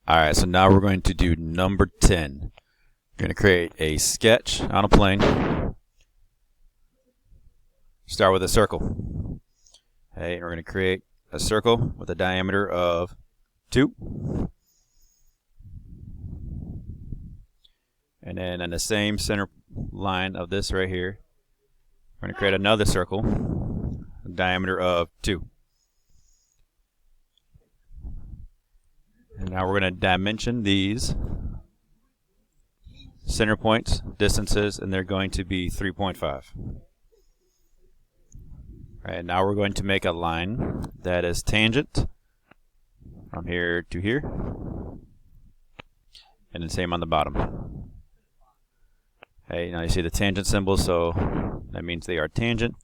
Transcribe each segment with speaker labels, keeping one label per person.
Speaker 1: Alright, so now we're going to do number 10. We're going to create a sketch on a plane. Start with a circle. Okay, we're going to create a circle with a diameter of 2. And then on the same center line of this right here, we're going to create another circle, a diameter of 2. And now we're going to dimension these center points, distances, and they're going to be 3.5. Alright, now we're going to make a line that is tangent from here to here, and the same on the bottom. Okay, now you see the tangent symbol, so that means they are tangent,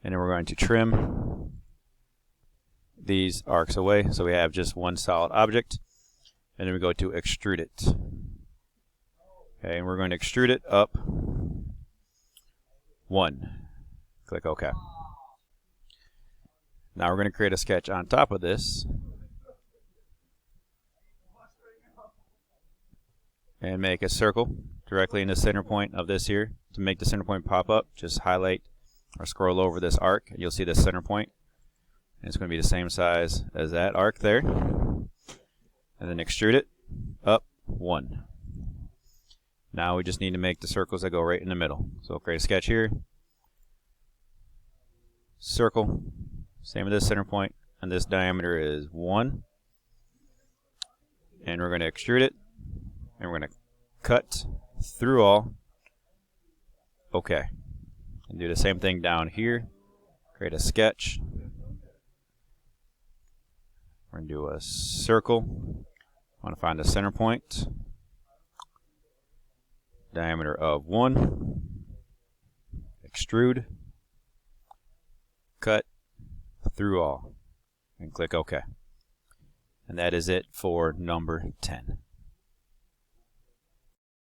Speaker 1: and then we're going to trim these arcs away so we have just one solid object, and then we go to extrude it. Okay, and we're going to extrude it up 1. Click OK. Now we're going to create a sketch on top of this and make a circle directly in the center point of this here. To make the center point pop up, just highlight or scroll over this arc and you'll see the center point. And it's going to be the same size as that arc there. And then extrude it up 1. Now we just need to make the circles that go right in the middle. So we'll create a sketch here. Circle. Same with this center point, and this diameter is 1. And we're going to extrude it, and we're going to cut through all. Okay. And do the same thing down here. Create a sketch. We're going to do a circle. I want to find the center point. Diameter of 1. Extrude. Cut through all. And click OK. And that is it for number 10.